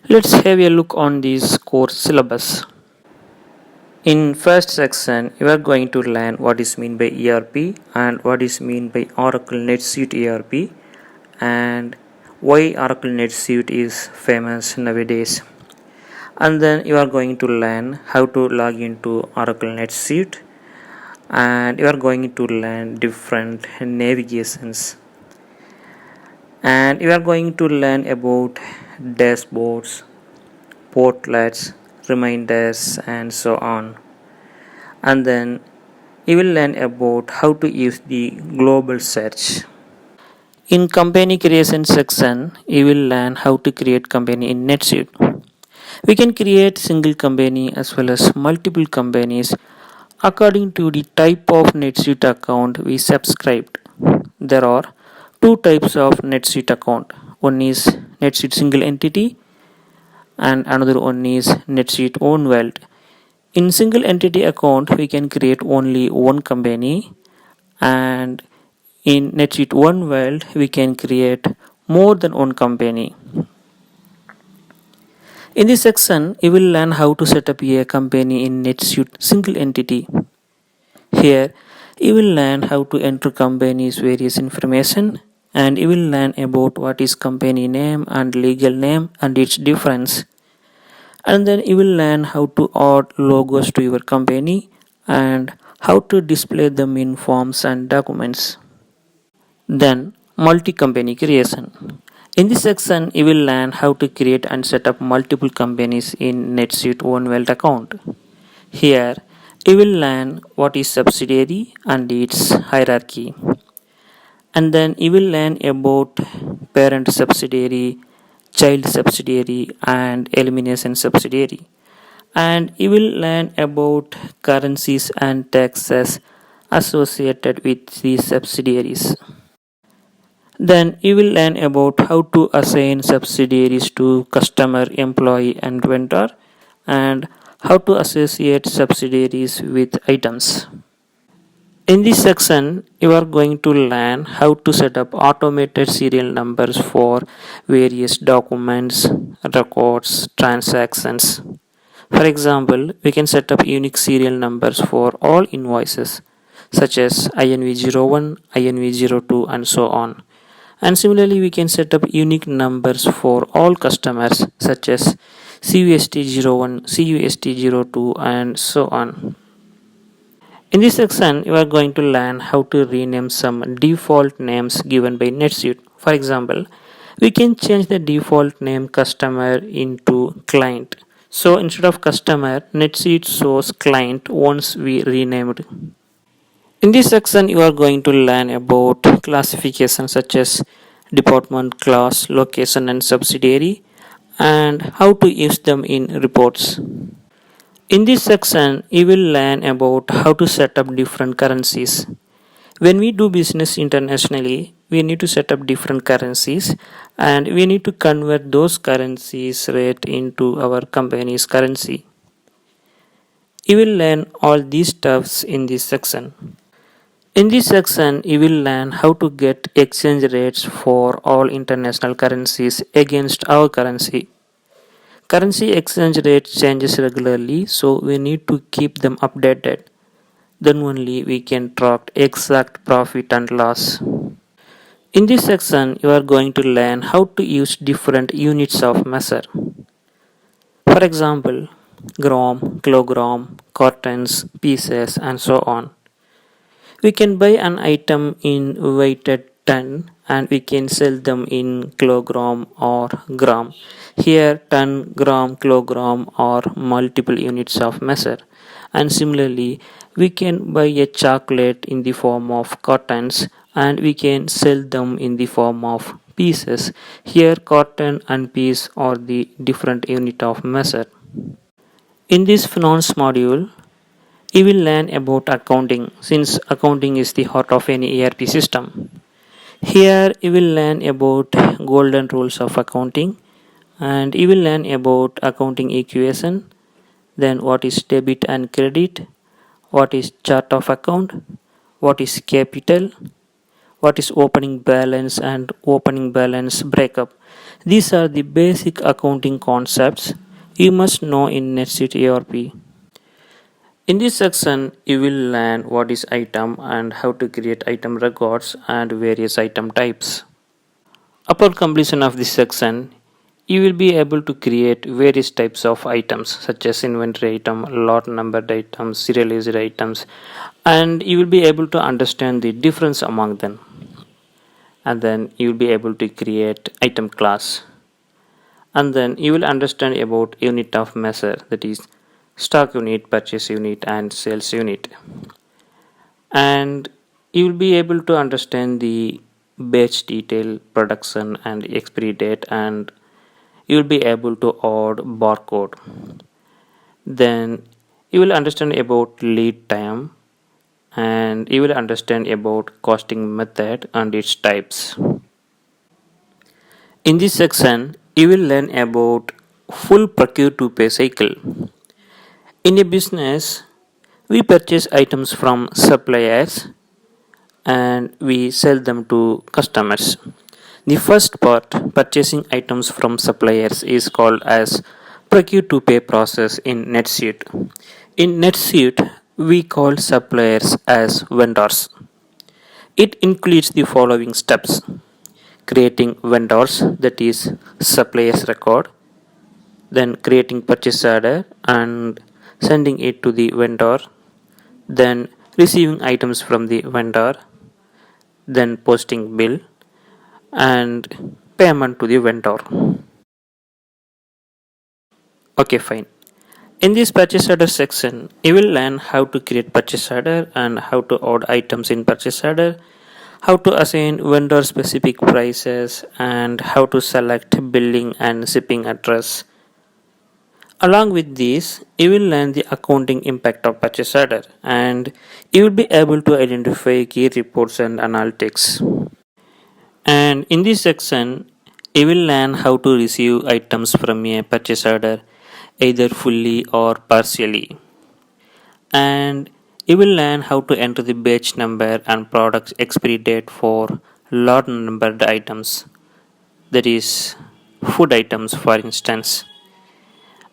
Let's have a look on this course syllabus. In first section, you are going to learn what is meant by ERP and what is meant by Oracle NetSuite ERP and why Oracle NetSuite is famous nowadays. And then you are going to learn how to log into Oracle NetSuite and you are going to learn different navigations and you are going to learn about dashboards, portlets, reminders and so on. And then you will learn about how to use the global search. In company creation section, you will learn how to create company in NetSuite. We can create single company as well as multiple companies according to the type of NetSuite account we subscribed. There are two types of NetSuite account. One is NetSuite single entity and another one is NetSuite own world. In single entity account, we can create only one company, and in NetSuite one world, we can create more than one company. In this section, you will learn how to set up a company in NetSuite single entity. Here, you will learn how to enter company's various information, and you will learn about what is company name and legal name and its difference. And then you will learn how to add logos to your company and how to display them in forms and documents. Then multi-company creation. In this section, you will learn how to create and set up multiple companies in NetSuite One World account. Here, you will learn what is subsidiary and its hierarchy. And then you will learn about parent subsidiary, child subsidiary and elimination subsidiary. And you will learn about currencies and taxes associated with these subsidiaries. Then you will learn about how to assign subsidiaries to customer, employee and vendor and how to associate subsidiaries with items. In this section, you are going to learn how to set up automated serial numbers for various documents, records, transactions. For example, we can set up unique serial numbers for all invoices such as INV01, INV02 and so on. And similarly, we can set up unique numbers for all customers such as CUST01, CUST02 and so on. In this section, you are going to learn how to rename some default names given by NetSuite. For example, we can change the default name customer into client. So instead of customer, NetSuite shows client once we renamed. In this section, you are going to learn about classification such as department, class, location and subsidiary and how to use them in reports. In this section, you will learn about how to set up different currencies. When we do business internationally, we need to set up different currencies and we need to convert those currencies rate into our company's currency. You will learn all these stuffs in this section. In this section, you will learn how to get exchange rates for all international currencies against our currency. Currency exchange rate changes regularly, so we need to keep them updated. Then only we can track exact profit and loss. In this section, you are going to learn how to use different units of measure. For example, gram, kilogram, cartons, pieces, and so on. We can buy an item in weighted ton and we can sell them in kilogram or gram. Here ton, gram, kilogram are multiple units of measure. And similarly, we can buy a chocolate in the form of cartons and we can sell them in the form of pieces. Here carton and piece are the different unit of measure. In this finance module, you will learn about accounting since accounting is the heart of any ERP system. Here you will learn about golden rules of accounting and you will learn about accounting equation, then what is debit and credit, what is chart of account, what is capital, what is opening balance and opening balance breakup. These are the basic accounting concepts you must know in NetSuite ERP. In this section, you will learn what is item and how to create item records and various item types. Upon completion of this section, you will be able to create various types of items such as inventory item, lot numbered items, serialized items, and you will be able to understand the difference among them. And then you will be able to create item class. And then you will understand about unit of measure, that is stock unit, purchase unit, and sales unit. And you will be able to understand the batch detail, production and expiry date, and you will be able to add barcode. Then you will understand about lead time, and you will understand about costing method and its types. In this section, you will learn about full procure to pay cycle. In a business, we purchase items from suppliers and we sell them to customers. The first part, purchasing items from suppliers, is called as procure to pay process in NetSuite. In NetSuite, we call suppliers as vendors. It includes the following steps: creating vendors, that is suppliers record, then creating purchase order and sending it to the vendor, then receiving items from the vendor, then posting bill and payment to the vendor. Okay, fine. In this purchase order section, you will learn how to create purchase order and how to add items in purchase order, how to assign vendor specific prices, and how to select billing and shipping address. Along with this, you will learn the accounting impact of purchase order and you will be able to identify key reports and analytics. And in this section, you will learn how to receive items from a purchase order either fully or partially. And you will learn how to enter the batch number and product expiry date for lot numbered items, that is food items for instance.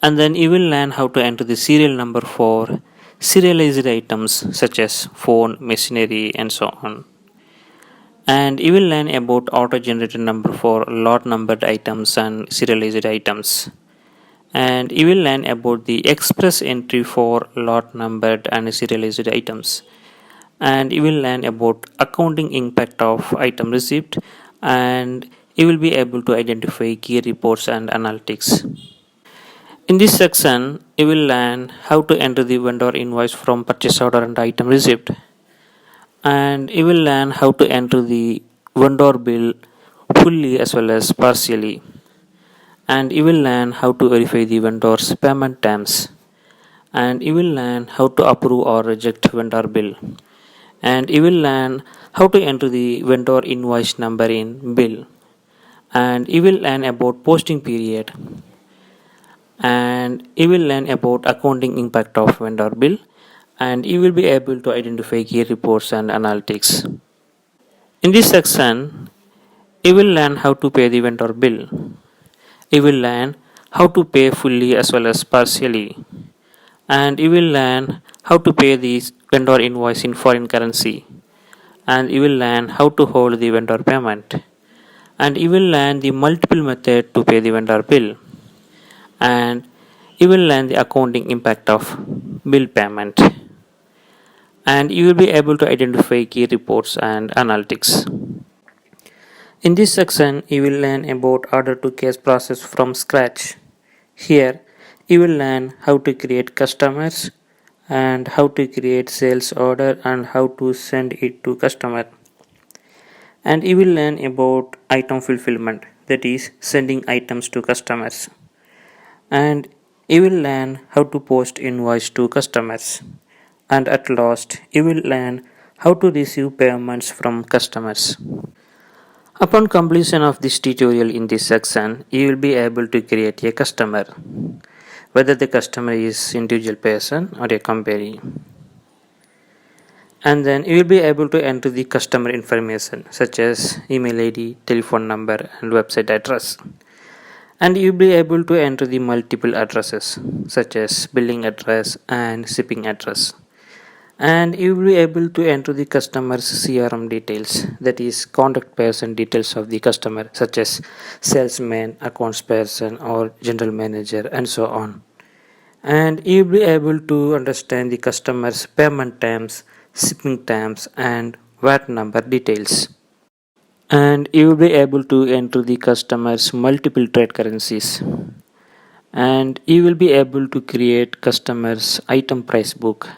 And then you will learn how to enter the serial number for serialized items such as phone, machinery, and so on. And you will learn about auto generated number for lot numbered items and serialized items. And you will learn about the express entry for lot numbered and serialized items. And you will learn about accounting impact of item receipt, and you will be able to identify key reports and analytics. In this section, you will learn how to enter the vendor invoice from purchase order and item receipt, and you will learn how to enter the vendor bill fully as well as partially, and you will learn how to verify the vendor's payment terms, and you will learn how to approve or reject vendor bill, and you will learn how to enter the vendor invoice number in bill, and you will learn about posting period, and you will learn about accounting impact of vendor bill, and you will be able to identify key reports and analytics. In this section, you will learn how to pay the vendor bill. You will learn how to pay fully as well as partially, and you will learn how to pay the vendor invoice in foreign currency, and you will learn how to hold the vendor payment, and you will learn the multiple method to pay the vendor bill, and you will learn the accounting impact of bill payment, and you will be able to identify key reports and analytics. In this section, you will learn about order to cash process from scratch. Here, you will learn how to create customers and how to create sales order and how to send it to customer. And you will learn about item fulfillment, that is sending items to customers. And you will learn how to post invoice to customers. And at last, you will learn how to receive payments from customers. Upon completion of this tutorial in this section, you will be able to create a customer, whether the customer is individual person or a company. And then you will be able to enter the customer information such as email ID, telephone number, and website address. And you'll be able to enter the multiple addresses such as billing address and shipping address. And you will be able to enter the customer's CRM details, that is contact person details of the customer such as salesman, accounts person or general manager and so on. And you will be able to understand the customer's payment terms, shipping terms and VAT number details. And you will be able to enter the customer's multiple trade currencies. And you will be able to create customers item price book,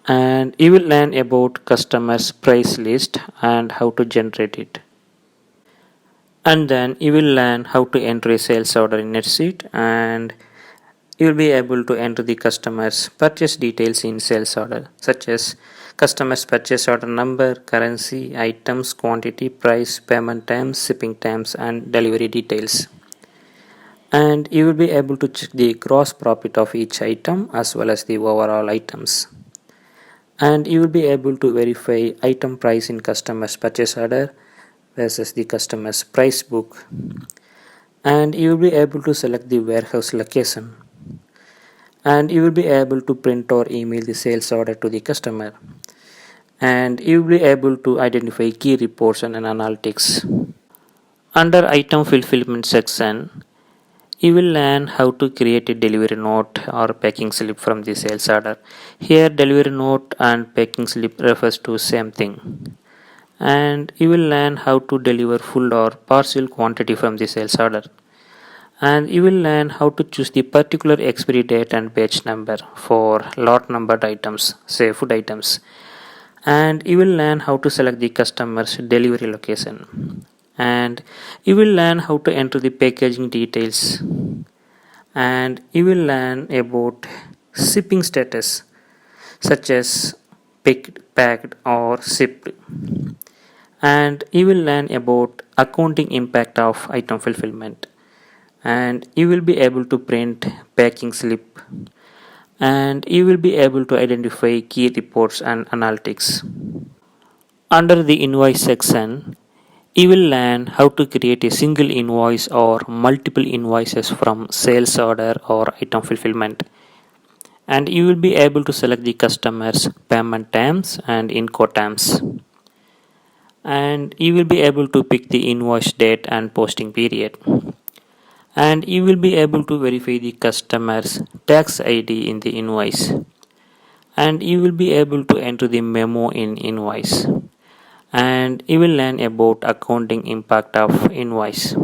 and you will learn about customers price list and how to generate it. And then you will learn how to enter a sales order in NetSuite, and you will be able to enter the customers purchase details in sales order such as customers purchase order number, currency, items, quantity, price, payment terms, shipping terms and delivery details. And you will be able to check the gross profit of each item as well as the overall items. And you will be able to verify item price in customer's purchase order versus the customer's price book. And you will be able to select the warehouse location. And you will be able to print or email the sales order to the customer. And you will be able to identify key reports and analytics. Under item fulfillment section, you will learn how to create a delivery note or packing slip from the sales order. Here delivery note and packing slip refers to same thing. And you will learn how to deliver full or partial quantity from the sales order. And you will learn how to choose the particular expiry date and batch number for lot numbered items, say food items. And you will learn how to select the customer's delivery location. And you will learn how to enter the packaging details. And you will learn about shipping status such as picked, packed or shipped. And you will learn about accounting impact of item fulfillment. And you will be able to print packing slip. And you will be able to identify key reports and analytics. Under the invoice section, you will learn how to create a single invoice or multiple invoices from sales order or item fulfillment. And you will be able to select the customer's payment terms and Incoterms. And you will be able to pick the invoice date and posting period. And you will be able to verify the customer's tax ID in the invoice. And you will be able to enter the memo in invoice. And you will learn about accounting impact of invoice.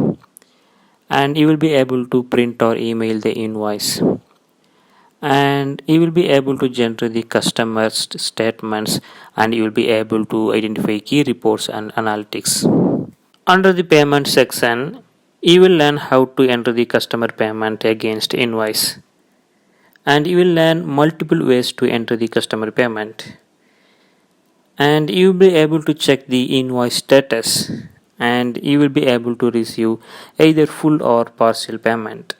And you will be able to print or email the invoice. And you will be able to generate the customer's statements, and you will be able to identify key reports and analytics. Under the payment section, you will learn how to enter the customer payment against invoice. And you will learn multiple ways to enter the customer payment. And you will be able to check the invoice status, and you will be able to receive either full or partial payment.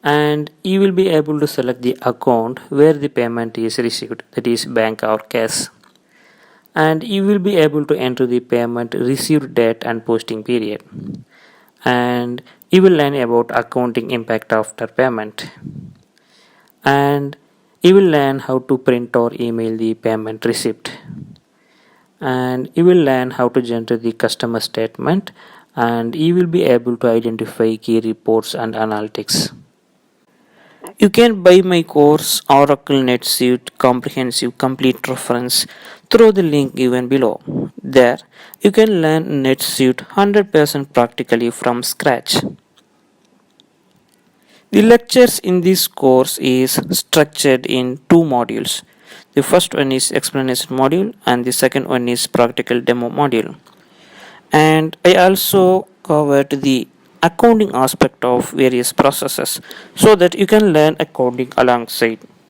And you will be able to select the account where the payment is received, that is bank or cash. And you will be able to enter the payment received date and posting period. And you will learn about accounting impact after payment. And you will learn how to print or email the payment receipt. And you will learn how to generate the customer statement, and you will be able to identify key reports and analytics. You can buy my course Oracle NetSuite Comprehensive Complete Reference through the link given below. There, you can learn NetSuite 100% practically from scratch. The lectures in this course is structured in two modules. The first one is explanation module and the second one is practical demo module. And I also covered the accounting aspect of various processes so that you can learn accounting alongside.